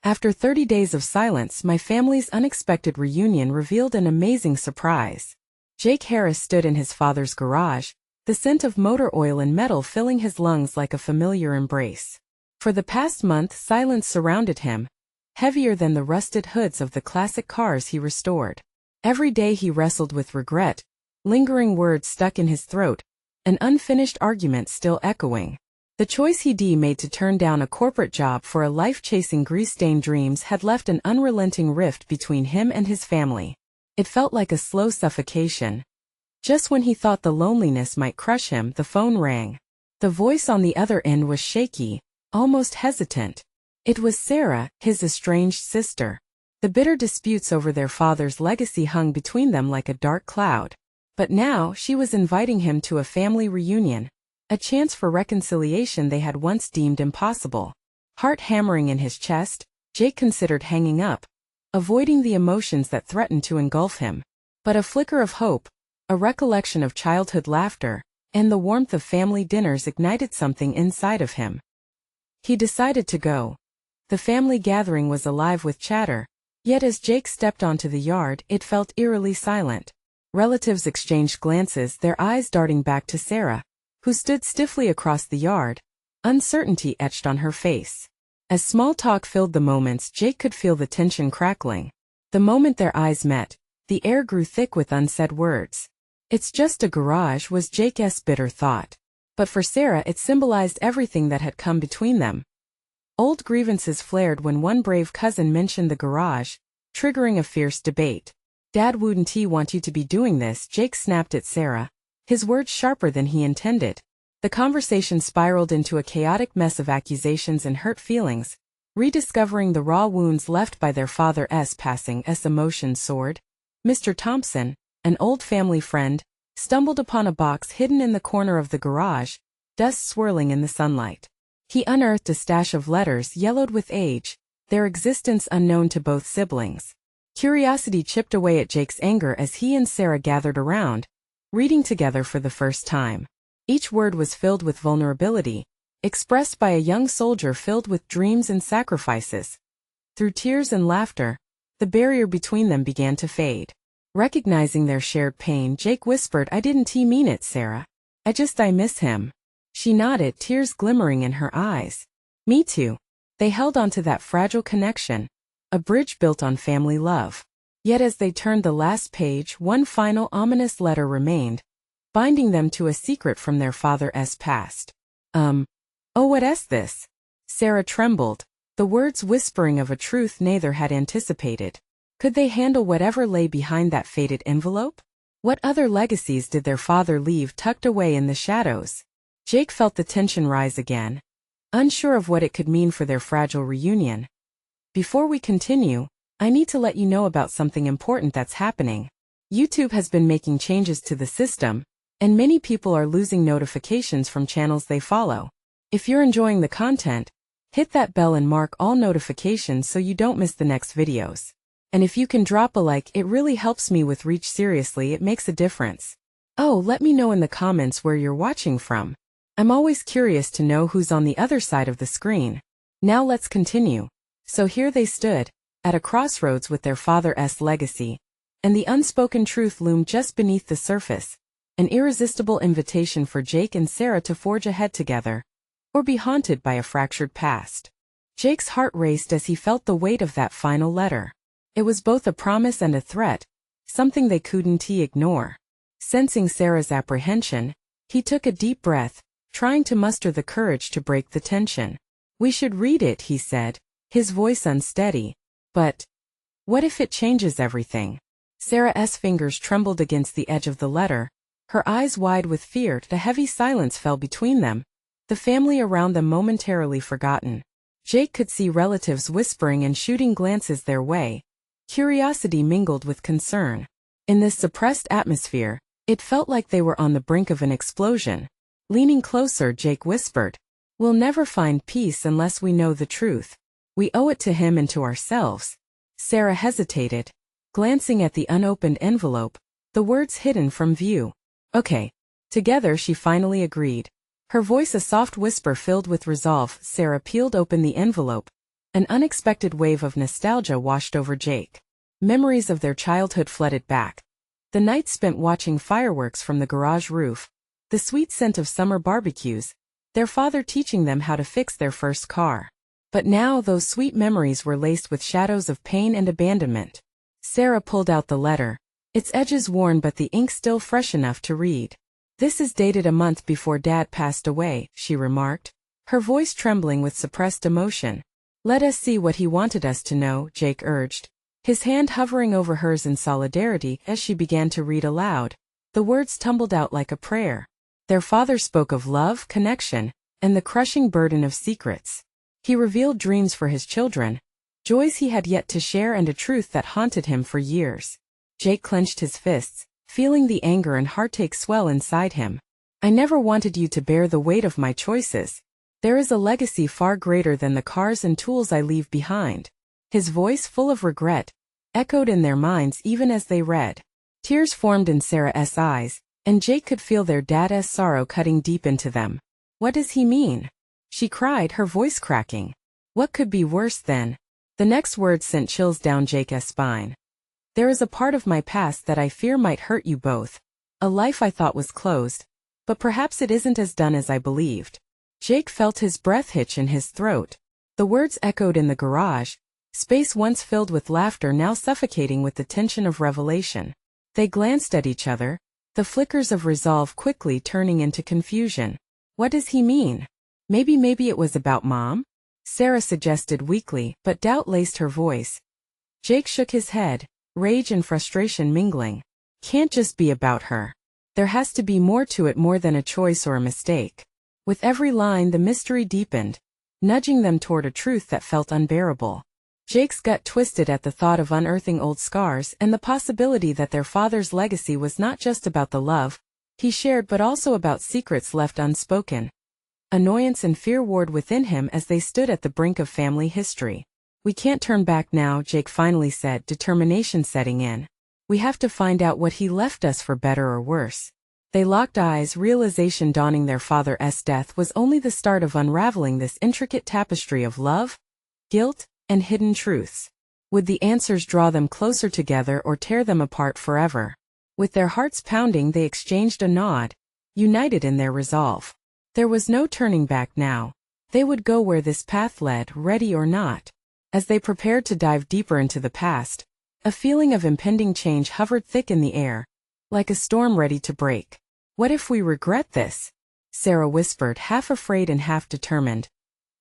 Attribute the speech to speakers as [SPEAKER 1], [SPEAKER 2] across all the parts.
[SPEAKER 1] After 30 days of silence, my family's unexpected reunion revealed an amazing surprise. Jake Harris stood in his father's garage, the scent of motor oil and metal filling his lungs like a familiar embrace. For the past month, silence surrounded him, heavier than the rusted hoods of the classic cars he restored. Every day he wrestled with regret, lingering words stuck in his throat, an unfinished argument still echoing. The choice he made to turn down a corporate job for a life chasing grease-stained dreams had left an unrelenting rift between him and his family. It felt like a slow suffocation. Just when he thought the loneliness might crush him, the phone rang. The voice on the other end was shaky, almost hesitant. It was Sarah, his estranged sister. The bitter disputes over their father's legacy hung between them like a dark cloud. But now she was inviting him to a family reunion, a chance for reconciliation they had once deemed impossible. Heart hammering in his chest, Jake considered hanging up, avoiding the emotions that threatened to engulf him. But a flicker of hope, a recollection of childhood laughter, and the warmth of family dinners ignited something inside of him. He decided to go. The family gathering was alive with chatter, yet as Jake stepped onto the yard, it felt eerily silent. Relatives exchanged glances, their eyes darting back to Sarah, who stood stiffly across the yard, uncertainty etched on her face. As small talk filled the moments, Jake could feel the tension crackling. The moment their eyes met, the air grew thick with unsaid words. "It's just a garage," was Jake's bitter thought. But for Sarah it symbolized everything that had come between them. Old grievances flared when one brave cousin mentioned the garage, triggering a fierce debate. "Dad wouldn't he want you to be doing this?" Jake snapped at Sarah, his words sharper than he intended. The conversation spiraled into a chaotic mess of accusations and hurt feelings, rediscovering the raw wounds left by their father's passing as emotions soared. Mr. Thompson, an old family friend, stumbled upon a box hidden in the corner of the garage, dust swirling in the sunlight. He unearthed a stash of letters yellowed with age, their existence unknown to both siblings. Curiosity chipped away at Jake's anger as he and Sarah gathered around, reading together for the first time. Each word was filled with vulnerability, expressed by a young soldier filled with dreams and sacrifices. Through tears and laughter, the barrier between them began to fade. Recognizing their shared pain, Jake whispered, "I didn't mean it, Sarah. I miss him." She nodded, tears glimmering in her eyes. "Me too." They held onto that fragile connection, a bridge built on family love. Yet as they turned the last page, one final ominous letter remained, binding them to a secret from their father's past. Oh, what's this?" Sarah trembled, the words whispering of a truth neither had anticipated. Could they handle whatever lay behind that faded envelope? What other legacies did their father leave tucked away in the shadows? Jake felt the tension rise again, unsure of what it could mean for their fragile reunion. Before we continue, I need to let you know about something important that's happening. YouTube has been making changes to the system, and many people are losing notifications from channels they follow. If you're enjoying the content, hit that bell and mark all notifications so you don't miss the next videos. And if you can drop a like, it really helps me with reach. Seriously, it makes a difference. Oh, let me know in the comments where you're watching from. I'm always curious to know who's on the other side of the screen. Now let's continue. So here they stood, at a crossroads with their father's legacy, and the unspoken truth loomed just beneath the surface, an irresistible invitation for Jake and Sarah to forge ahead together, or be haunted by a fractured past. Jake's heart raced as he felt the weight of that final letter. It was both a promise and a threat, something they couldn't ignore. Sensing Sarah's apprehension, he took a deep breath, trying to muster the courage to break the tension. "We should read it," he said, his voice unsteady. "But what if it changes everything?" Sarah's fingers trembled against the edge of the letter, her eyes wide with fear. The heavy silence fell between them, the family around them momentarily forgotten. Jake could see relatives whispering and shooting glances their way, curiosity mingled with concern. In this suppressed atmosphere, it felt like they were on the brink of an explosion. Leaning closer, Jake whispered, "We'll never find peace unless we know the truth. We owe it to him and to ourselves." Sarah hesitated, glancing at the unopened envelope, the words hidden from view. "Okay." Together she finally agreed, her voice a soft whisper filled with resolve. Sarah peeled open the envelope, An unexpected wave of nostalgia washed over Jake. Memories of their childhood flooded back. The nights spent watching fireworks from the garage roof, the sweet scent of summer barbecues, their father teaching them how to fix their first car. But now those sweet memories were laced with shadows of pain and abandonment. Sarah pulled out the letter, its edges worn but the ink still fresh enough to read. "This is dated a month before Dad passed away," she remarked, her voice trembling with suppressed emotion. "Let us see what he wanted us to know," Jake urged, his hand hovering over hers in solidarity as she began to read aloud. The words tumbled out like a prayer. Their father spoke of love, connection, and the crushing burden of secrets. He revealed dreams for his children, joys he had yet to share, and a truth that haunted him for years. Jake clenched his fists, feeling the anger and heartache swell inside him. "I never wanted you to bear the weight of my choices. There is a legacy far greater than the cars and tools I leave behind." His voice, full of regret, echoed in their minds even as they read. Tears formed in Sarah's eyes, and Jake could feel their dad's sorrow cutting deep into them. "What does he mean?" she cried, her voice cracking. "What could be worse than?" The next words sent chills down Jake's spine. "There is a part of my past that I fear might hurt you both. A life I thought was closed, but perhaps it isn't as done as I believed." Jake felt his breath hitch in his throat. The words echoed in the garage, space once filled with laughter now suffocating with the tension of revelation. They glanced at each other, the flickers of resolve quickly turning into confusion. "What does he mean? Maybe it was about Mom?" Sarah suggested weakly, but doubt laced her voice. Jake shook his head, rage and frustration mingling. "Can't just be about her. There has to be more to it, more than a choice or a mistake." With every line the mystery deepened, nudging them toward a truth that felt unbearable. Jake's gut twisted at the thought of unearthing old scars and the possibility that their father's legacy was not just about the love he shared but also about secrets left unspoken. Annoyance and fear warred within him as they stood at the brink of family history. "We can't turn back now," Jake finally said, determination setting in. "We have to find out what he left us, for better or worse." They locked eyes, realization dawning their father's death was only the start of unraveling this intricate tapestry of love, guilt, and hidden truths. Would the answers draw them closer together or tear them apart forever? With their hearts pounding, they exchanged a nod, united in their resolve. There was no turning back now. They would go where this path led, ready or not. As they prepared to dive deeper into the past, a feeling of impending change hovered thick in the air, like a storm ready to break. "What if we regret this?" Sarah whispered, half afraid and half determined.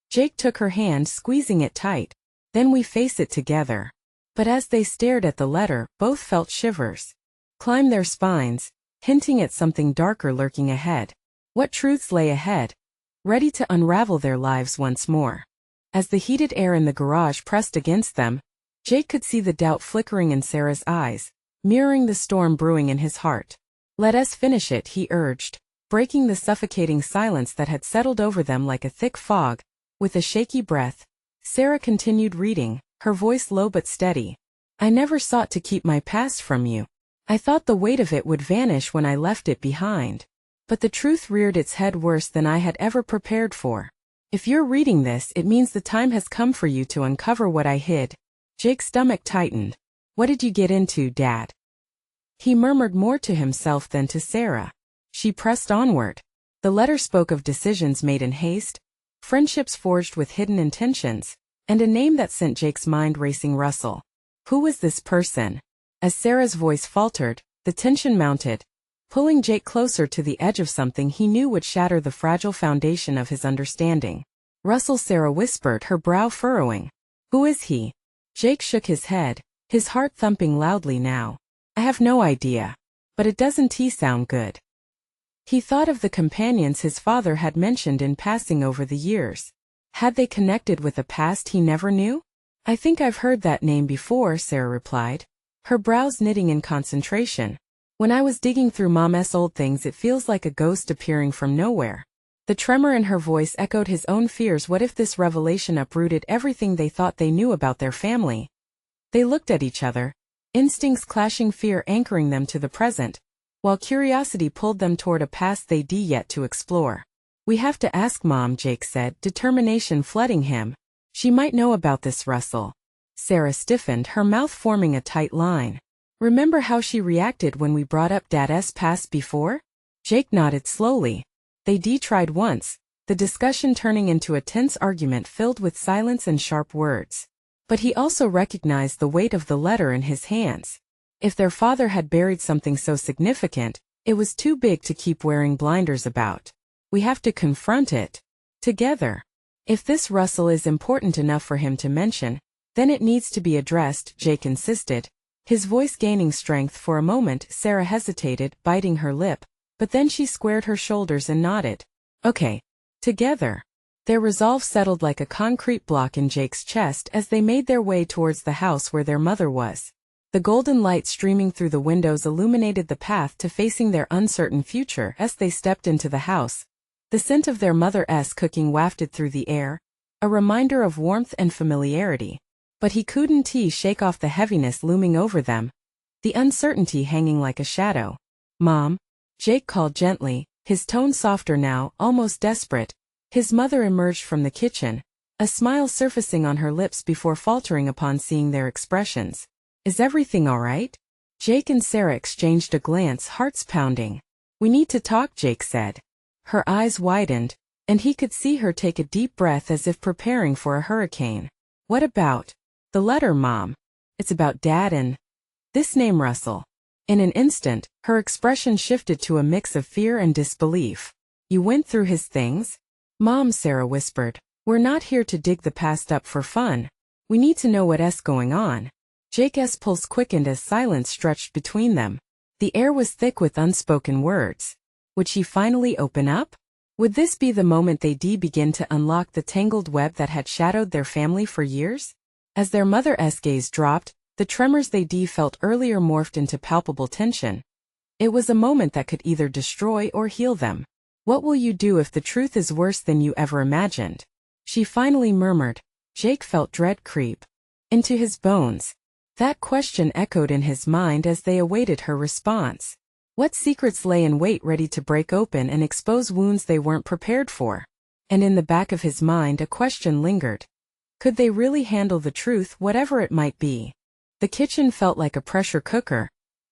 [SPEAKER 1] Jake took her hand, squeezing it tight. "Then we face it together." But as they stared at the letter, both felt shivers climb their spines, hinting at something darker lurking ahead. What truths lay ahead, ready to unravel their lives once more? As the heated air in the garage pressed against them, Jake could see the doubt flickering in Sarah's eyes, mirroring the storm brewing in his heart. "Let us finish it," he urged, breaking the suffocating silence that had settled over them like a thick fog. With a shaky breath, Sarah continued reading, her voice low but steady. "I never sought to keep my past from you. I thought the weight of it would vanish when I left it behind. But the truth reared its head worse than I had ever prepared for. If you're reading this, it means the time has come for you to uncover what I hid." Jake's stomach tightened. "What did you get into, Dad?" He murmured, more to himself than to Sarah. She pressed onward. The letter spoke of decisions made in haste, friendships forged with hidden intentions, and a name that sent Jake's mind racing. Russell. Who was this person? As Sarah's voice faltered, the tension mounted, pulling Jake closer to the edge of something he knew would shatter the fragile foundation of his understanding. "Russell," Sarah whispered, her brow furrowing. "Who is he?" Jake shook his head, his heart thumping loudly now. "I have no idea. But it doesn't sound good." He thought of the companions his father had mentioned in passing over the years. Had they connected with a past he never knew? "I think I've heard that name before," Sarah replied, her brows knitting in concentration. "When I was digging through Mom's old things, it feels like a ghost appearing from nowhere." The tremor in her voice echoed his own fears. What if this revelation uprooted everything they thought they knew about their family? They looked at each other, instincts clashing, fear anchoring them to the present, while curiosity pulled them toward a past they'd yet to explore. "We have to ask Mom," Jake said, determination flooding him. She might know about this, Russell. Sarah stiffened, her mouth forming a tight line. Remember how she reacted when we brought up Dad's past before? Jake nodded slowly. They tried once, the discussion turning into a tense argument filled with silence and sharp words. But he also recognized the weight of the letter in his hands. If their father had buried something so significant, it was too big to keep wearing blinders about. We have to confront it. Together. If this Russell is important enough for him to mention, then it needs to be addressed, Jake insisted. His voice gaining strength. For a moment Sarah hesitated, biting her lip, but then she squared her shoulders and nodded. Okay. Together. Their resolve settled like a concrete block in Jake's chest as they made their way towards the house where their mother was. The golden light streaming through the windows illuminated the path to facing their uncertain future as they stepped into the house. The scent of their mother's cooking wafted through the air, a reminder of warmth and familiarity. But he couldn't shake off the heaviness looming over them, the uncertainty hanging like a shadow. Mom, Jake called gently, his tone softer now, almost desperate. His mother emerged from the kitchen, a smile surfacing on her lips before faltering upon seeing their expressions. Is everything all right? Jake and Sarah exchanged a glance, hearts pounding. We need to talk, Jake said. Her eyes widened, and he could see her take a deep breath as if preparing for a hurricane. What about? The letter, Mom. It's about Dad and this name, Russell. In an instant, her expression shifted to a mix of fear and disbelief. You went through his things? Mom, Sarah whispered. We're not here to dig the past up for fun. We need to know what's going on. Jake's pulse quickened as silence stretched between them. The air was thick with unspoken words. Would she finally open up? Would this be the moment they begin to unlock the tangled web that had shadowed their family for years? As their mother's gaze dropped, the tremors they felt earlier morphed into palpable tension. It was a moment that could either destroy or heal them. What will you do if the truth is worse than you ever imagined? She finally murmured. Jake felt dread creep into his bones. That question echoed in his mind as they awaited her response. What secrets lay in wait, ready to break open and expose wounds they weren't prepared for? And in the back of his mind a question lingered. Could they really handle the truth, whatever it might be? The kitchen felt like a pressure cooker,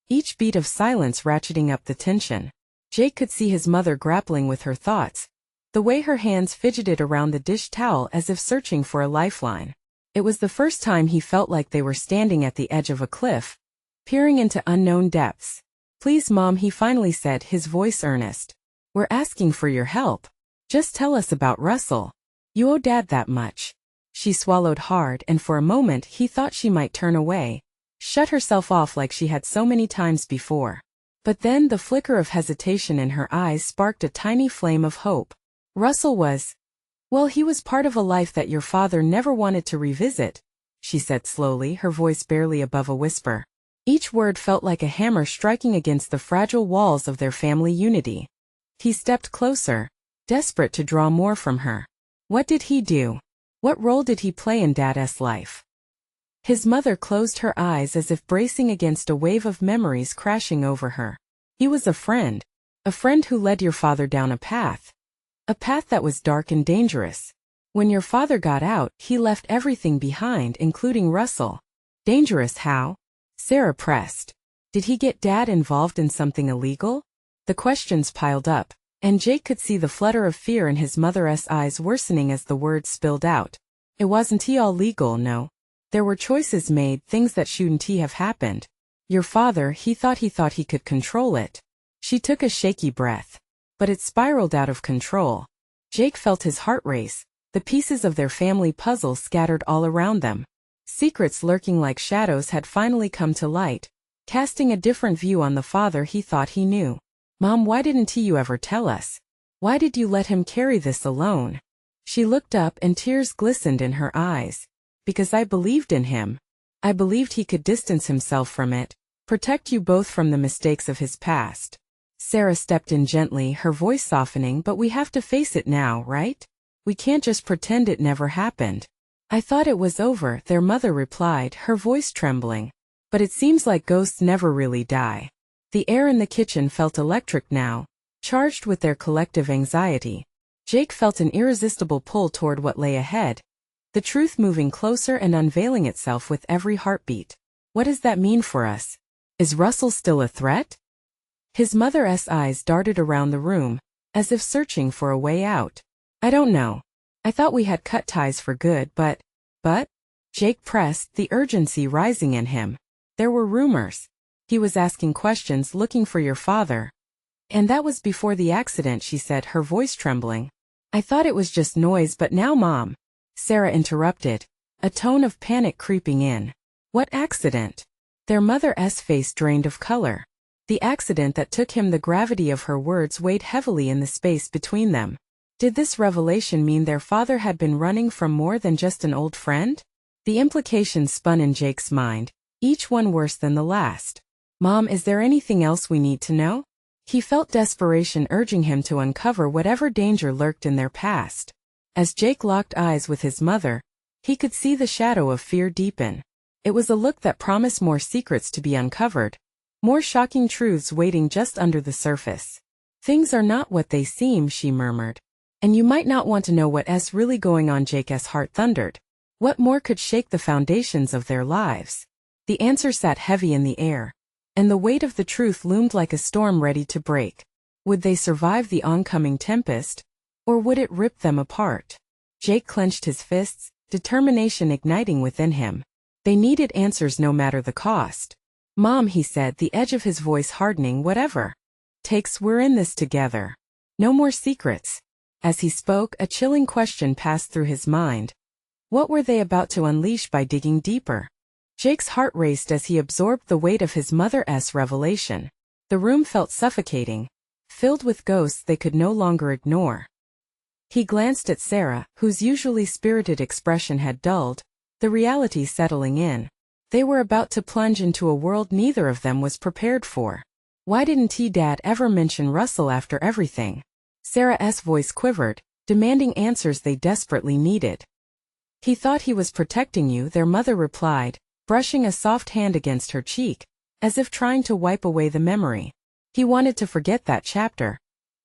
[SPEAKER 1] each beat of silence ratcheting up the tension. Jake could see his mother grappling with her thoughts, the way her hands fidgeted around the dish towel as if searching for a lifeline. It was the first time he felt like they were standing at the edge of a cliff, peering into unknown depths. Please, Mom, he finally said, his voice earnest. We're asking for your help. Just tell us about Russell. You owe Dad that much. She swallowed hard, and for a moment he thought she might turn away, shut herself off like she had so many times before. But then the flicker of hesitation in her eyes sparked a tiny flame of hope. Russell was, well, he was part of a life that your father never wanted to revisit, she said slowly, her voice barely above a whisper. Each word felt like a hammer striking against the fragile walls of their family unity. He stepped closer, desperate to draw more from her. What did he do? What role did he play in Dad's life? His mother closed her eyes as if bracing against a wave of memories crashing over her. He was a friend who led your father down a path that was dark and dangerous. When your father got out, he left everything behind, including Russell. Dangerous how? Sarah pressed. Did he get Dad involved in something illegal? The questions piled up, and Jake could see the flutter of fear in his mother's eyes worsening as the words spilled out. It wasn't all legal, no. There were choices made, things that shouldn't have happened. Your father, he thought he could control it. She took a shaky breath. But it spiraled out of control. Jake felt his heart race, the pieces of their family puzzle scattered all around them. Secrets lurking like shadows had finally come to light, casting a different view on the father he thought he knew. Mom, why didn't you ever tell us? Why did you let him carry this alone? She looked up and tears glistened in her eyes. Because I believed in him. I believed he could distance himself from it, protect you both from the mistakes of his past. Sarah stepped in gently, her voice softening. But we have to face it now, right? We can't just pretend it never happened. I thought it was over, their mother replied, her voice trembling. But it seems like ghosts never really die. The air in the kitchen felt electric now, charged with their collective anxiety. Jake felt an irresistible pull toward what lay ahead. the truth moving closer and unveiling itself with every heartbeat. What does that mean for us? Is Russell still a threat? His mother's eyes darted around the room, as if searching for a way out. I don't know. I thought we had cut ties for good, but, Jake pressed, the urgency rising in him. There were rumors. He was asking questions, looking for your father. And that was before the accident, she said, her voice trembling. I thought it was just noise, but now Mom. Sarah interrupted, a tone of panic creeping in. What accident? Their mother's face drained of color. The accident that took him. The gravity of her words weighed heavily in the space between them. Did this revelation mean their father had been running from more than just an old friend? The implications spun in Jake's mind, each one worse than the last. Mom, is there anything else we need to know? He felt desperation urging him to uncover whatever danger lurked in their past. As Jake locked eyes with his mother, he could see the shadow of fear deepen. It was a look that promised more secrets to be uncovered, more shocking truths waiting just under the surface. Things are not what they seem, she murmured. And you might not want to know what's really going on. Jake's heart thundered. What more could shake the foundations of their lives? The answer sat heavy in the air, and the weight of the truth loomed like a storm ready to break. Would they survive the oncoming tempest, or would it rip them apart? Jake clenched his fists, determination igniting within him. They needed answers no matter the cost. Mom, he said, the edge of his voice hardening. Whatever takes, we're in this together. No more secrets. As he spoke, a chilling question passed through his mind. What were they about to unleash by digging deeper? Jake's heart raced as he absorbed the weight of his mother's revelation. The room felt suffocating, filled with ghosts they could no longer ignore. He glanced at Sarah, whose usually spirited expression had dulled, the reality settling in. They were about to plunge into a world neither of them was prepared for. Why didn't Dad ever mention Russell after everything? Sarah's voice quivered, demanding answers they desperately needed. He thought he was protecting you, their mother replied, brushing a soft hand against her cheek, as if trying to wipe away the memory. He wanted to forget that chapter.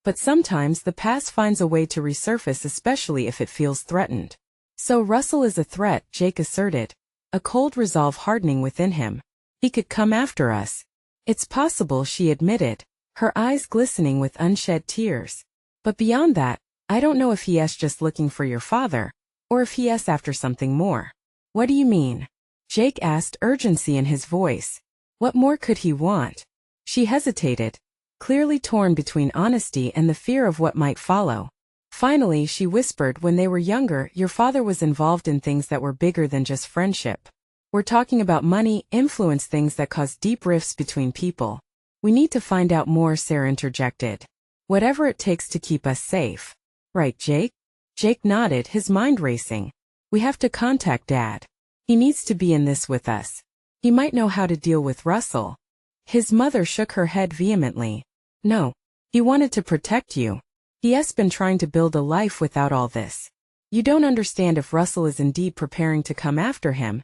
[SPEAKER 1] But sometimes the past finds a way to resurface, especially if it feels threatened. So Russell is a threat, Jake asserted, a cold resolve hardening within him. He could come after us. It's possible, she admitted, her eyes glistening with unshed tears. But beyond that, I don't know if he's just looking for your father, or if he's after something more. What do you mean? Jake asked, urgency in his voice. What more could he want? She hesitated, clearly torn between honesty and the fear of what might follow. Finally, she whispered, when they were younger, your father was involved in things that were bigger than just friendship. We're talking about money, influence, things that cause deep rifts between people. We need to find out more, Sarah interjected. Whatever it takes to keep us safe. Right, Jake? Jake nodded, his mind racing. We have to contact Dad. He needs to be in this with us. He might know how to deal with Russell. His mother shook her head vehemently. No. He wanted to protect you. He's been trying to build a life without all this. You don't understand. If Russell is indeed preparing to come after him,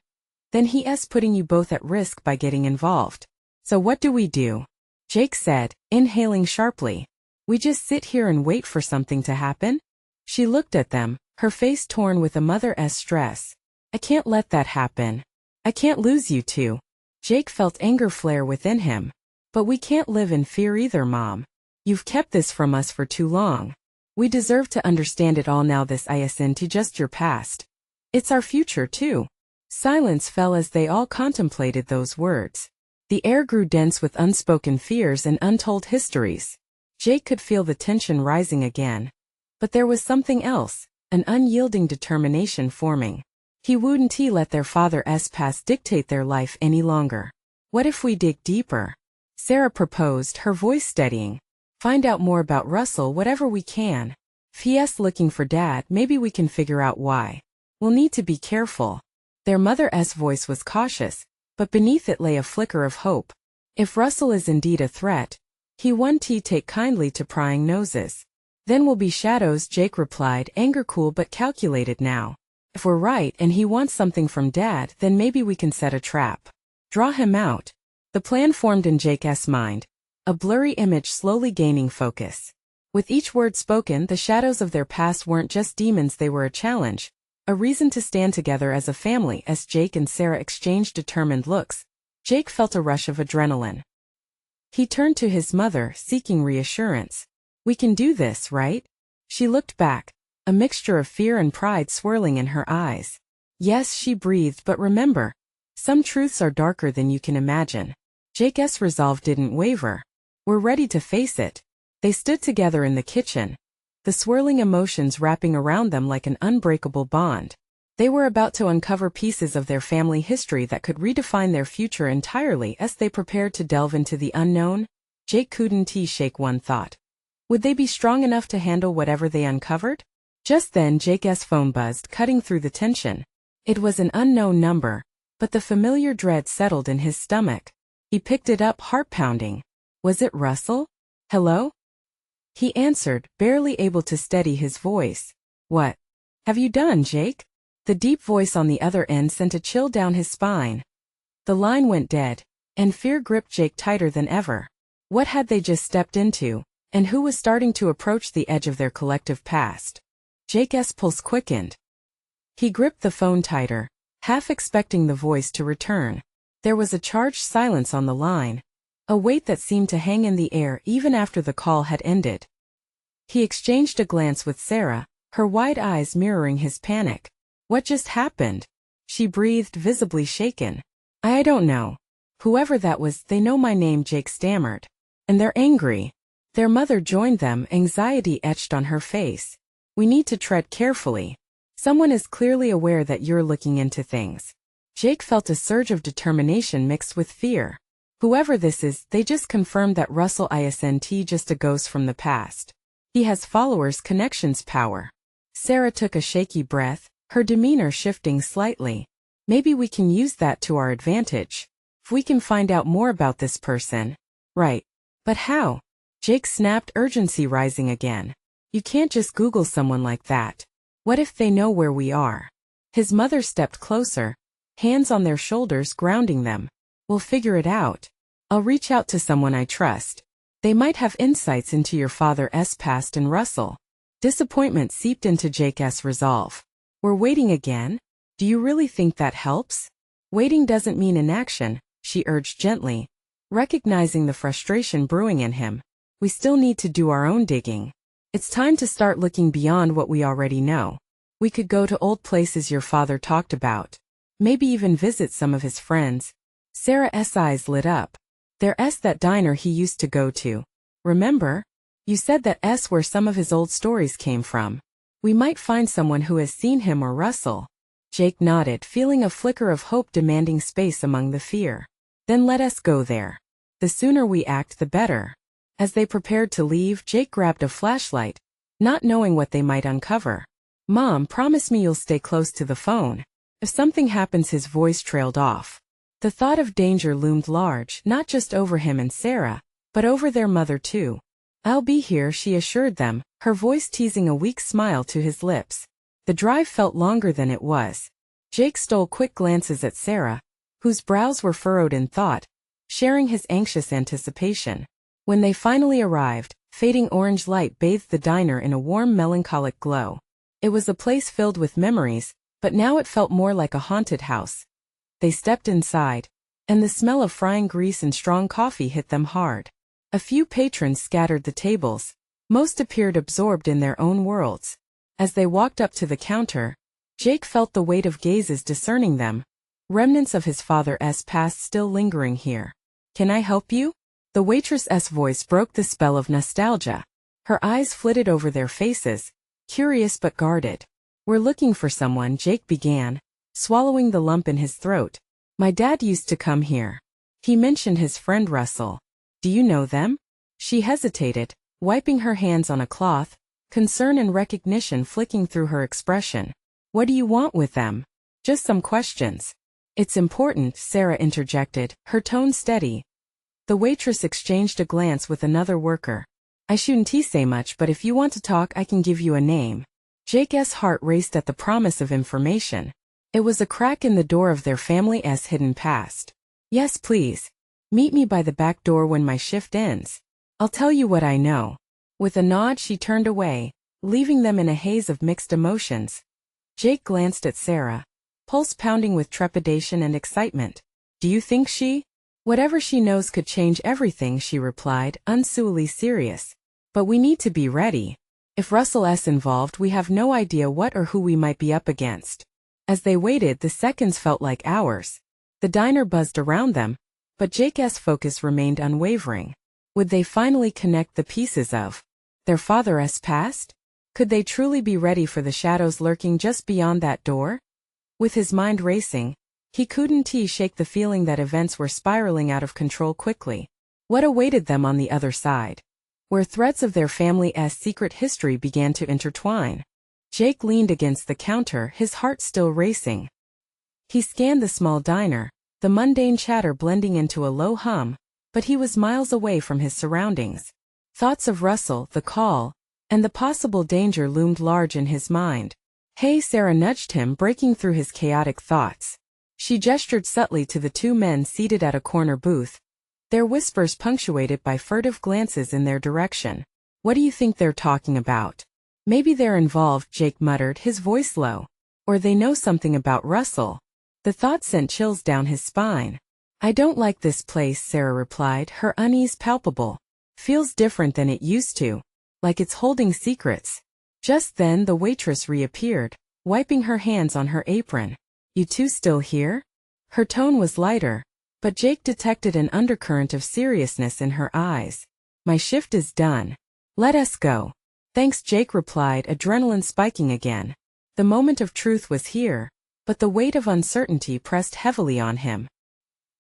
[SPEAKER 1] then he's putting you both at risk by getting involved. So what do we do? Jake said, inhaling sharply. We just sit here and wait for something to happen? She looked at them, her face torn with a mother's stress. I can't let that happen. I can't lose you two. Jake felt anger flare within him. But we can't live in fear either, Mom. You've kept this from us for too long. We deserve to understand it all now. This isn't just your past. It's our future too. Silence fell as they all contemplated those words. The air grew dense with unspoken fears and untold histories. Jake could feel the tension rising again. But there was something else, an unyielding determination forming. He wouldn't let their father's past dictate their life any longer. What if we dig deeper? Sarah proposed, her voice steadying. Find out more about Russell, whatever we can. If he's looking for Dad, maybe we can figure out why. We'll need to be careful. Their mother's voice was cautious, but beneath it lay a flicker of hope. If Russell is indeed a threat, he won't take kindly to prying noses. Then we'll be shadows, Jake replied, anger cool but calculated now. If we're right and he wants something from Dad, then maybe we can set a trap. Draw him out. The plan formed in Jake's mind, a blurry image slowly gaining focus. With each word spoken, the shadows of their past weren't just demons, they were a challenge. A reason to stand together as a family. As Jake and Sarah exchanged determined looks, Jake felt a rush of adrenaline. He turned to his mother, seeking reassurance. "We can do this, right?" She looked back, a mixture of fear and pride swirling in her eyes. "Yes," she breathed, "but remember, some truths are darker than you can imagine." Jake's resolve didn't waver. "We're ready to face it." They stood together in the kitchen, the swirling emotions wrapping around them like an unbreakable bond. They were about to uncover pieces of their family history that could redefine their future entirely. As they prepared to delve into the unknown, Jake couldn't shake one thought. Would they be strong enough to handle whatever they uncovered? Just then Jake's phone buzzed, cutting through the tension. It was an unknown number, but the familiar dread settled in his stomach. He picked it up, heart pounding. Was it Russell? "Hello?" He answered, barely able to steady his voice. "What have you done, Jake?" The deep voice on the other end sent a chill down his spine. The line went dead, and fear gripped Jake tighter than ever. What had they just stepped into, and who was starting to approach the edge of their collective past? Jake's pulse quickened. He gripped the phone tighter, half expecting the voice to return. There was a charged silence on the line, a weight that seemed to hang in the air even after the call had ended. He exchanged a glance with Sarah, her wide eyes mirroring his panic. "What just happened?" she breathed, visibly shaken. I don't know. Whoever that was, they know my name," Jake stammered. "And they're angry." Their mother joined them, anxiety etched on her face. "We need to tread carefully. Someone is clearly aware that you're looking into things." Jake felt a surge of determination mixed with fear. Whoever this is, they just confirmed that Russell isn't just a ghost from the past. He has followers, connections, power. Sarah took a shaky breath, her demeanor shifting slightly. "Maybe we can use that to our advantage. If we can find out more about this person." "Right. But how?" Jake snapped, urgency rising again. "You can't just Google someone like that. What if they know where we are?" His mother stepped closer, hands on their shoulders, grounding them. "We'll figure it out. I'll reach out to someone I trust. They might have insights into your father's past and Russell." Disappointment seeped into Jake's resolve. "We're waiting again? Do you really think that helps?" "Waiting doesn't mean inaction," she urged gently, recognizing the frustration brewing in him. "We still need to do our own digging. It's time to start looking beyond what we already know. We could go to old places your father talked about. Maybe even visit some of his friends." Sarah's eyes lit up. "There's that diner he used to go to. Remember? You said that's where some of his old stories came from. We might find someone who has seen him or Russell." Jake nodded, feeling a flicker of hope demanding space among the fear. "Then let us go there. The sooner we act, the better." As they prepared to leave, Jake grabbed a flashlight, not knowing what they might uncover. "Mom, promise me you'll stay close to the phone. If something happens," his voice trailed off. The thought of danger loomed large, not just over him and Sarah, but over their mother too. "I'll be here," she assured them, her voice teasing a weak smile to his lips. The drive felt longer than it was. Jake stole quick glances at Sarah, whose brows were furrowed in thought, sharing his anxious anticipation. When they finally arrived, fading orange light bathed the diner in a warm, melancholic glow. It was a place filled with memories, but now it felt more like a haunted house. They stepped inside, and the smell of frying grease and strong coffee hit them hard. A few patrons scattered the tables. Most appeared absorbed in their own worlds. As they walked up to the counter, Jake felt the weight of gazes discerning them, remnants of his father's past still lingering here. "Can I help you?" The waitress's voice broke the spell of nostalgia. Her eyes flitted over their faces, curious but guarded. "We're looking for someone," Jake began, swallowing the lump in his throat. "My dad used to come here. He mentioned his friend Russell. Do you know them?" She hesitated, wiping her hands on a cloth, concern and recognition flicking through her expression. "What do you want with them?" "Just some questions." "It's important," Sarah interjected, her tone steady. The waitress exchanged a glance with another worker. "I shouldn't say much, but if you want to talk, I can give you a name." Jake's heart raced at the promise of information. It was a crack in the door of their family's hidden past. "Yes, please. Meet me by the back door when my shift ends. I'll tell you what I know." With a nod, she turned away, leaving them in a haze of mixed emotions. Jake glanced at Sarah, pulse pounding with trepidation and excitement. Do you think she? Whatever she knows could change everything, she replied, unsually serious. But we need to be ready. If Russell's involved, we have no idea what or who we might be up against. As they waited, the seconds felt like hours. The diner buzzed around them, but Jake's focus remained unwavering. Would they finally connect the pieces of their father's past? Could they truly be ready for the shadows lurking just beyond that door? With his mind racing, he couldn't shake the feeling that events were spiraling out of control quickly. What awaited them on the other side? Where threads of their family's secret history began to intertwine. Jake leaned against the counter, his heart still racing. He scanned the small diner, the mundane chatter blending into a low hum, but he was miles away from his surroundings. Thoughts of Russell, the call, and the possible danger loomed large in his mind. Hey, Sarah nudged him, breaking through his chaotic thoughts. She gestured subtly to the two men seated at a corner booth, their whispers punctuated by furtive glances in their direction. What do you think they're talking about? Maybe they're involved, Jake muttered, his voice low. Or they know something about Russell. The thought sent chills down his spine. I don't like this place, Sarah replied, her unease palpable. Feels different than it used to. Like it's holding secrets. Just then the waitress reappeared, wiping her hands on her apron. You two still here? Her tone was lighter, but Jake detected an undercurrent of seriousness in her eyes. My shift is done. Let us go. Thanks, Jake replied, adrenaline spiking again. The moment of truth was here, but the weight of uncertainty pressed heavily on him.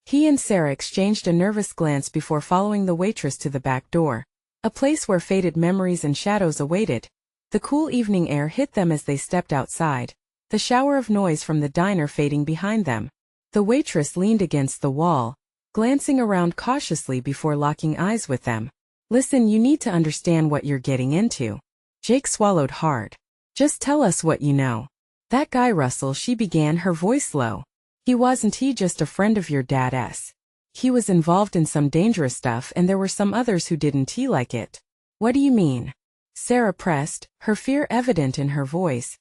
[SPEAKER 1] He and Sarah exchanged a nervous glance before following the waitress to the back door, a place where faded memories and shadows awaited. The cool evening air hit them as they stepped outside, the shower of noise from the diner fading behind them. The waitress leaned against the wall, glancing around cautiously before locking eyes with them. Listen, you need to understand what you're getting into. Jake swallowed hard. Just tell us what you know. That guy Russell, she began, her voice low. Wasn't he just a friend of your dad's? He was involved in some dangerous stuff and there were some others who didn't like it. What do you mean? Sarah pressed, her fear evident in her voice.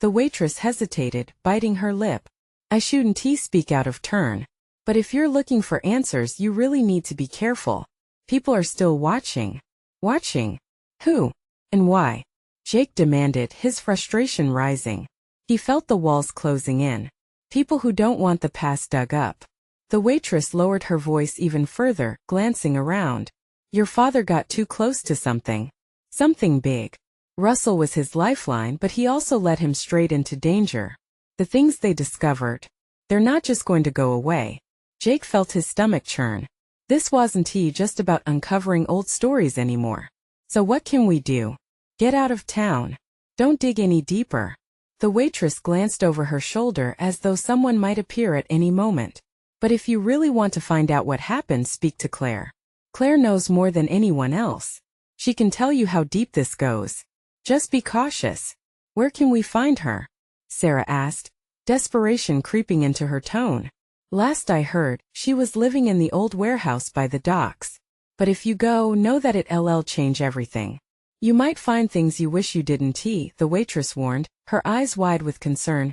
[SPEAKER 1] The waitress hesitated, biting her lip. I shouldn't speak out of turn. But if you're looking for answers, you really need to be careful. People are still watching. Watching? Who? And why? Jake demanded, his frustration rising. He felt the walls closing in. People who don't want the past dug up. The waitress lowered her voice even further, glancing around. Your father got too close to something. Something big. Russell was his lifeline, but he also led him straight into danger. The things they discovered, they're not just going to go away. Jake felt his stomach churn. This wasn't just about uncovering old stories anymore. So what can we do? Get out of town. Don't dig any deeper. The waitress glanced over her shoulder as though someone might appear at any moment. But if you really want to find out what happened, speak to Claire. Claire knows more than anyone else. She can tell you how deep this goes. Just be cautious. Where can we find her? Sarah asked, desperation creeping into her tone. Last I heard, she was living in the old warehouse by the docks. But if you go, know that it'll change everything. You might find things you wish you didn't, the waitress warned, her eyes wide with concern.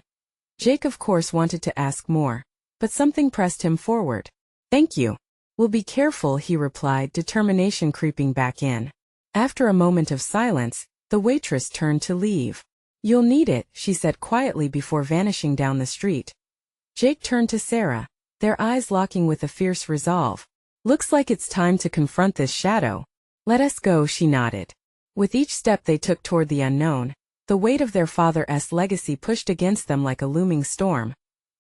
[SPEAKER 1] Jake of course wanted to ask more, but something pressed him forward. Thank you. We'll be careful, he replied, determination creeping back in. After a moment of silence, the waitress turned to leave. You'll need it, she said quietly before vanishing down the street. Jake turned to Sarah, their eyes locking with a fierce resolve. Looks like it's time to confront this shadow. Let us go, she nodded. With each step they took toward the unknown, the weight of their father's legacy pushed against them like a looming storm.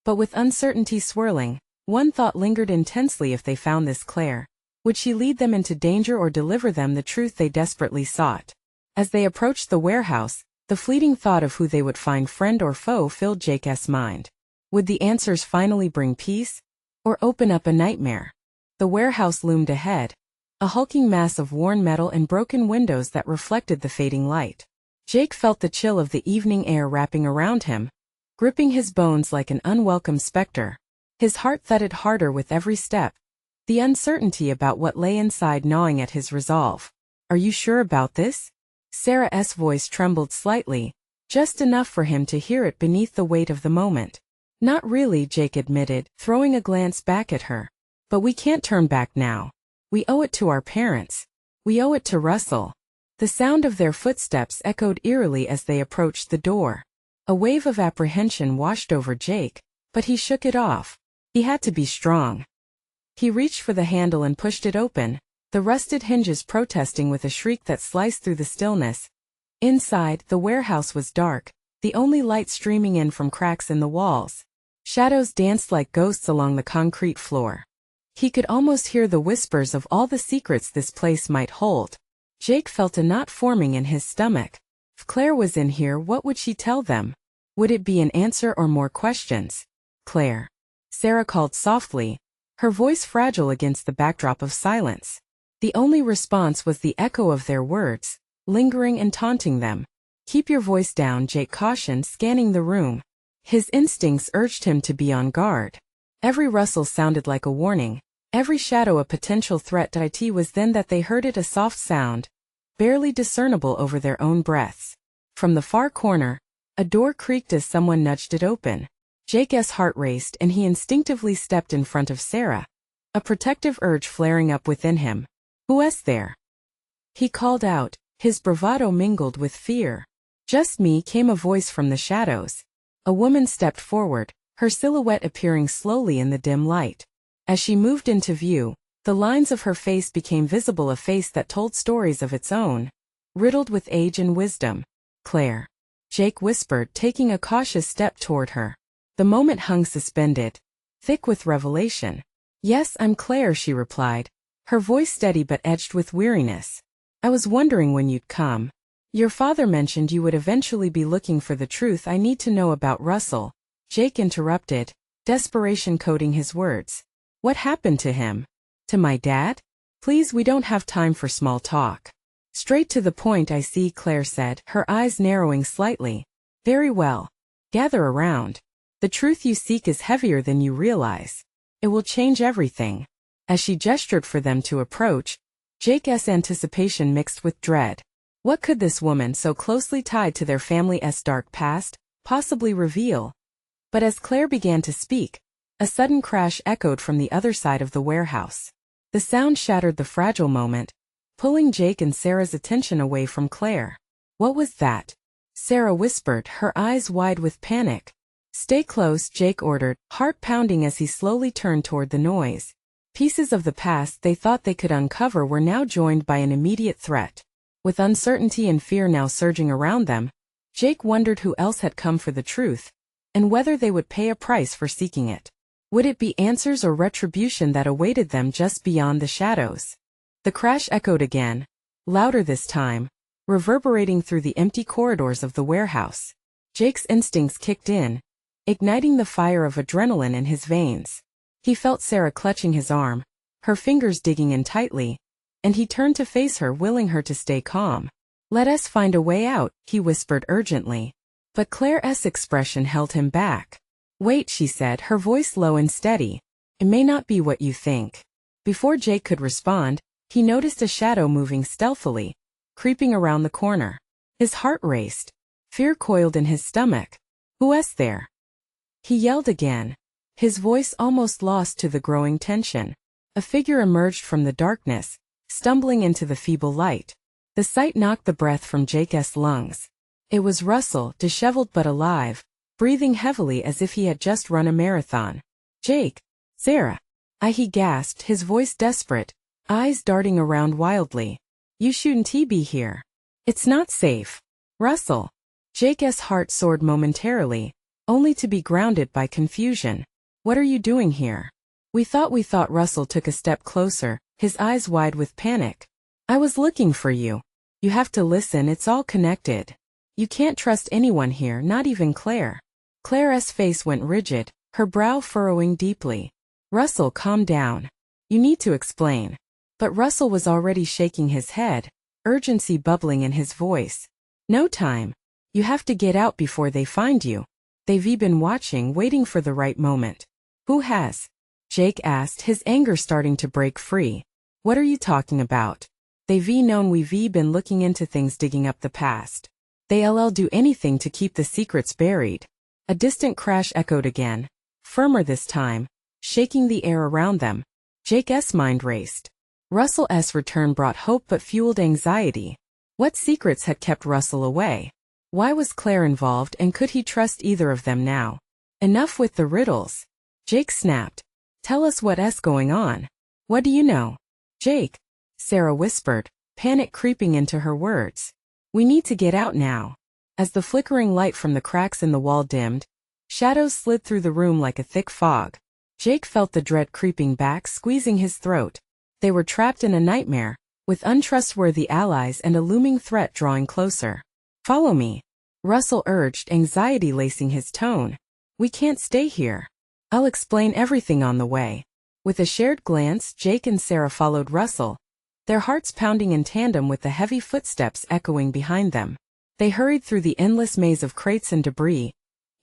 [SPEAKER 1] But with uncertainty swirling, one thought lingered intensely: if they found this Claire, would she lead them into danger or deliver them the truth they desperately sought? As they approached the warehouse, the fleeting thought of who they would find, friend or foe, filled Jake's mind. Would the answers finally bring peace? Or open up a nightmare? The warehouse loomed ahead, a hulking mass of worn metal and broken windows that reflected the fading light. Jake felt the chill of the evening air wrapping around him, gripping his bones like an unwelcome specter. His heart thudded harder with every step, the uncertainty about what lay inside gnawing at his resolve. Are you sure about this? Sarah's voice trembled slightly, Just enough for him to hear it beneath the weight of the moment. Not really, Jake admitted, throwing a glance back at her. But we can't turn back now. We owe it to our parents. We owe it to Russell. The sound of their footsteps echoed eerily as they approached the door. A wave of apprehension washed over Jake, but he shook it off. He had to be strong. He reached for the handle and pushed it open, the rusted hinges protesting with a shriek that sliced through the stillness. Inside, the warehouse was dark, the only light streaming in from cracks in the walls. Shadows danced like ghosts along the concrete floor. He could almost hear the whispers of all the secrets this place might hold. Jake felt a knot forming in his stomach. If Claire was in here, what would she tell them? Would it be an answer or more questions? Claire. Sarah called softly, her voice fragile against the backdrop of silence. The only response was the echo of their words, lingering and taunting them. Keep your voice down, Jake cautioned, scanning the room. His instincts urged him to be on guard. Every rustle sounded like a warning, every shadow a potential threat. It was then that they heard it, a soft sound, barely discernible over their own breaths. From the far corner, a door creaked as someone nudged it open. Jake's heart raced and he instinctively stepped in front of Sarah, a protective urge flaring up within him. Who's there? He called out, his bravado mingled with fear. Just me, came a voice from the shadows. A woman stepped forward, her silhouette appearing slowly in the dim light. As she moved into view, the lines of her face became visible, a face that told stories of its own, riddled with age and wisdom. Claire. Jake whispered, taking a cautious step toward her. The moment hung suspended, thick with revelation. Yes, I'm Claire, she replied, her voice steady but edged with weariness. I was wondering when you'd come. Your father mentioned you would eventually be looking for the truth. I need to know about Russell. Jake interrupted, desperation coating his words. What happened to him? To my dad? Please, we don't have time for small talk. Straight to the point, I see, Claire said, her eyes narrowing slightly. Very well. Gather around. The truth you seek is heavier than you realize. It will change everything. As she gestured for them to approach, Jake's anticipation mixed with dread. What could this woman, so closely tied to their family's dark past, possibly reveal? But as Claire began to speak, a sudden crash echoed from the other side of the warehouse. The sound shattered the fragile moment, pulling Jake and Sarah's attention away from Claire. What was that? Sarah whispered, her eyes wide with panic. Stay close, Jake ordered, heart pounding as he slowly turned toward the noise. Pieces of the past they thought they could uncover were now joined by an immediate threat. With uncertainty and fear now surging around them, Jake wondered who else had come for the truth, and whether they would pay a price for seeking it. Would it be answers or retribution that awaited them just beyond the shadows? The crash echoed again, louder this time, reverberating through the empty corridors of the warehouse. Jake's instincts kicked in, igniting the fire of adrenaline in his veins. He felt Sarah clutching his arm, her fingers digging in tightly, and he turned to face her, willing her to stay calm. Let us find a way out, he whispered urgently. But Claire's expression held him back. Wait, she said, her voice low and steady. It may not be what you think. Before Jake could respond, he noticed a shadow moving stealthily, creeping around the corner. His heart raced. Fear coiled in his stomach. Who's there? He yelled again, his voice almost lost to the growing tension. A figure emerged from the darkness, stumbling into the feeble light. The sight knocked the breath from Jake's lungs. It was Russell, disheveled but alive, breathing heavily as if he had just run a marathon. Jake. Sarah. He gasped, his voice desperate, eyes darting around wildly. You shouldn't be here. It's not safe. Russell. Jake's heart soared momentarily, only to be grounded by confusion. What are you doing here? We thought Russell took a step closer, his eyes wide with panic. I was looking for you. You have to listen, it's all connected. You can't trust anyone here, not even Claire. Claire's face went rigid, her brow furrowing deeply. Russell, calm down. You need to explain. But Russell was already shaking his head, urgency bubbling in his voice. No time. You have to get out before they find you. They've been watching, waiting for the right moment. Who has? Jake asked, his anger starting to break free. What are you talking about? They've known we've been looking into things, digging up the past. They'll do anything to keep the secrets buried. A distant crash echoed again, firmer this time, shaking the air around them. Jake's mind raced. Russell's return brought hope but fueled anxiety. What secrets had kept Russell away? Why was Claire involved, and could he trust either of them now? Enough with the riddles. Jake snapped. Tell us what's going on. What do you know? Jake, Sarah whispered, panic creeping into her words. We need to get out now. As the flickering light from the cracks in the wall dimmed, shadows slid through the room like a thick fog. Jake felt the dread creeping back, squeezing his throat. They were trapped in a nightmare, with untrustworthy allies and a looming threat drawing closer. Follow me, Russell urged, anxiety lacing his tone. We can't stay here. I'll explain everything on the way. With a shared glance, Jake and Sarah followed Russell, their hearts pounding in tandem with the heavy footsteps echoing behind them. They hurried through the endless maze of crates and debris,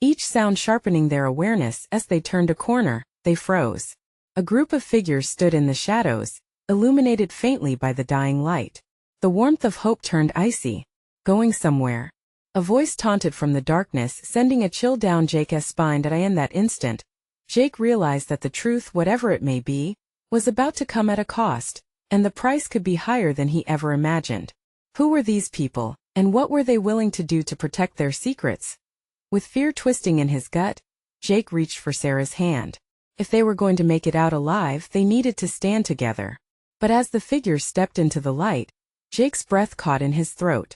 [SPEAKER 1] each sound sharpening their awareness. As they turned a corner, they froze. A group of figures stood in the shadows, illuminated faintly by the dying light. The warmth of hope turned icy. Going somewhere? A voice taunted from the darkness, sending a chill down Jake's spine. In that instant, Jake realized that the truth, whatever it may be, was about to come at a cost, and the price could be higher than he ever imagined. Who were these people, and what were they willing to do to protect their secrets? With fear twisting in his gut, Jake reached for Sarah's hand. If they were going to make it out alive, they needed to stand together. But as the figures stepped into the light, Jake's breath caught in his throat.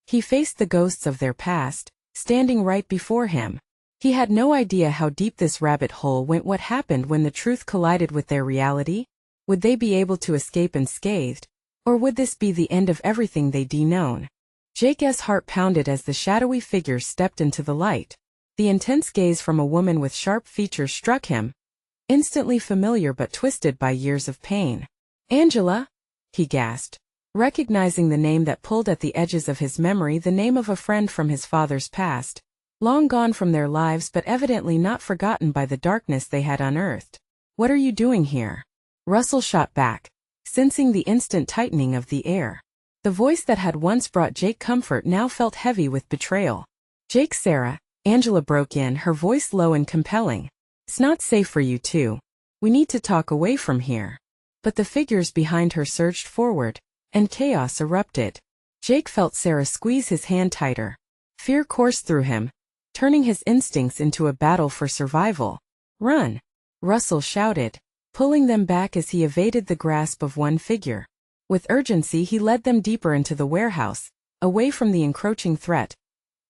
[SPEAKER 1] He faced the ghosts of their past, standing right before him. He had no idea how deep this rabbit hole went. What happened when the truth collided with their reality? Would they be able to escape unscathed? Or would this be the end of everything they'd known? Jake's heart pounded as the shadowy figures stepped into the light. The intense gaze from a woman with sharp features struck him, instantly familiar but twisted by years of pain. Angela? He gasped, recognizing the name that pulled at the edges of his memory, the name of a friend from his father's past, long gone from their lives but evidently not forgotten by the darkness they had unearthed. What are you doing here? Russell shot back, sensing the instant tightening of the air. The voice that had once brought Jake comfort now felt heavy with betrayal. Jake, Sarah, Angela broke in, her voice low and compelling. It's not safe for you two. We need to talk away from here. But the figures behind her surged forward, and chaos erupted. Jake felt Sarah squeeze his hand tighter. Fear coursed through him, turning his instincts into a battle for survival. Run! Russell shouted, pulling them back as he evaded the grasp of one figure. With urgency he led them deeper into the warehouse, away from the encroaching threat.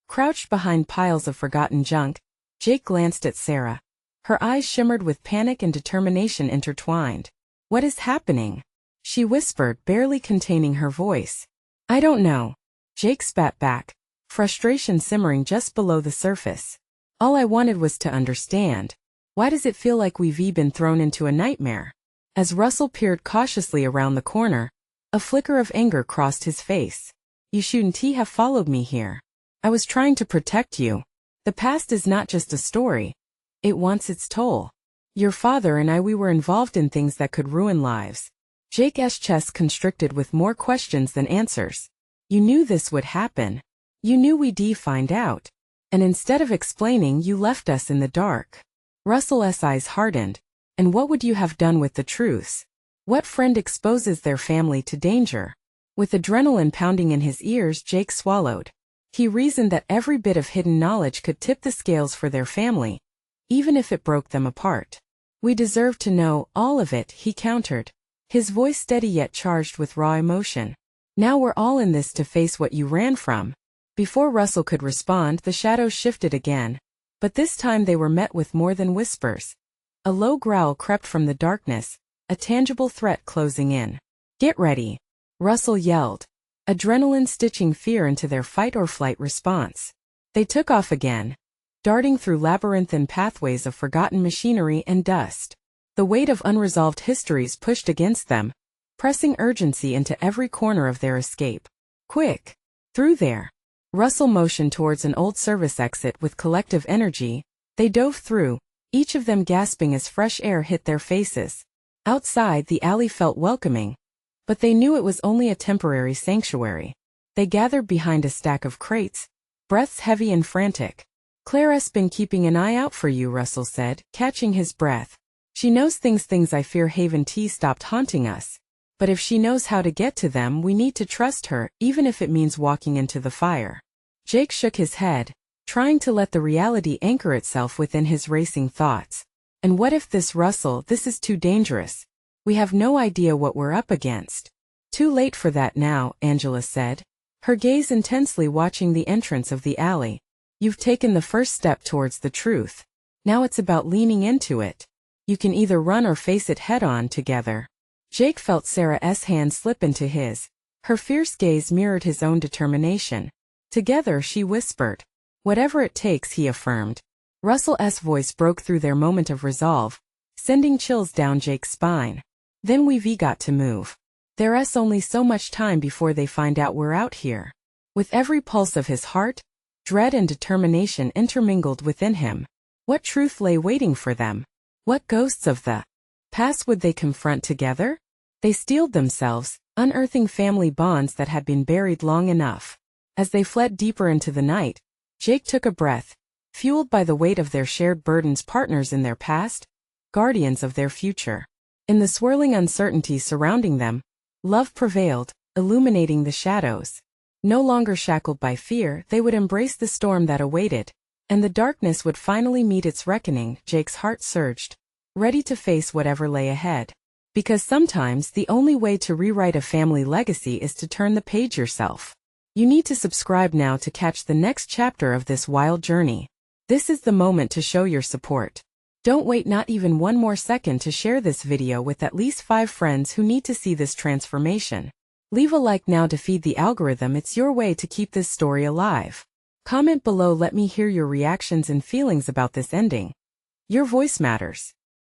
[SPEAKER 1] Crouched behind piles of forgotten junk, Jake glanced at Sarah. Her eyes shimmered with panic and determination intertwined. What is happening? She whispered, barely containing her voice. I don't know. Jake spat back, frustration simmering just below the surface. All I wanted was to understand. Why does it feel like we've been thrown into a nightmare? As Russell peered cautiously around the corner, a flicker of anger crossed his face. You shouldn't have followed me here. I was trying to protect you. The past is not just a story. It wants its toll. Your father and we were involved in things that could ruin lives. Jake's chest constricted with more questions than answers. You knew this would happen. You knew we'd find out. And instead of explaining, you left us in the dark. Russell's eyes hardened. And what would you have done with the truths? What friend exposes their family to danger? With adrenaline pounding in his ears, Jake swallowed. He reasoned that every bit of hidden knowledge could tip the scales for their family, even if it broke them apart. We deserve to know all of it, he countered, his voice steady yet charged with raw emotion. Now we're all in this to face what you ran from. Before Russell could respond, the shadows shifted again, but this time they were met with more than whispers. A low growl crept from the darkness, a tangible threat closing in. Get ready, Russell yelled, adrenaline stitching fear into their fight-or-flight response. They took off again, darting through labyrinthine pathways of forgotten machinery and dust. The weight of unresolved histories pushed against them, pressing urgency into every corner of their escape. Quick! Through there! Russell motioned towards an old service exit with collective energy. They dove through, each of them gasping as fresh air hit their faces. Outside, the alley felt welcoming, but they knew it was only a temporary sanctuary. They gathered behind a stack of crates, breaths heavy and frantic. "Claire's been keeping an eye out for you," Russell said, catching his breath. "She knows things I fear. Haven T stopped haunting us. But if she knows how to get to them, we need to trust her, even if it means walking into the fire." Jake shook his head, trying to let the reality anchor itself within his racing thoughts. "And what if this, Russell? This is too dangerous. We have no idea what we're up against." "Too late for that now," Angela said, her gaze intensely watching the entrance of the alley. "You've taken the first step towards the truth. Now it's about leaning into it. You can either run or face it head-on together." Jake felt Sarah's hand slip into his. Her fierce gaze mirrored his own determination. "Together," she whispered. "Whatever it takes," he affirmed. Russell's voice broke through their moment of resolve, sending chills down Jake's spine. "Then we've got to move. There's only so much time before they find out we're out here." With every pulse of his heart, dread and determination intermingled within him. What truth lay waiting for them? What ghosts of the past would they confront together? They steeled themselves, unearthing family bonds that had been buried long enough. As they fled deeper into the night, Jake took a breath, fueled by the weight of their shared burdens, partners in their past, guardians of their future. In the swirling uncertainty surrounding them, love prevailed, illuminating the shadows. No longer shackled by fear, they would embrace the storm that awaited, and the darkness would finally meet its reckoning. Jake's heart surged, ready to face whatever lay ahead. Because sometimes the only way to rewrite a family legacy is to turn the page yourself. You need to subscribe now to catch the next chapter of this wild journey. This is the moment to show your support. Don't wait not even one more second to share this video with at least 5 friends who need to see this transformation. Leave a like now to feed the algorithm. It's your way to keep this story alive. Comment below, let me hear your reactions and feelings about this ending. Your voice matters.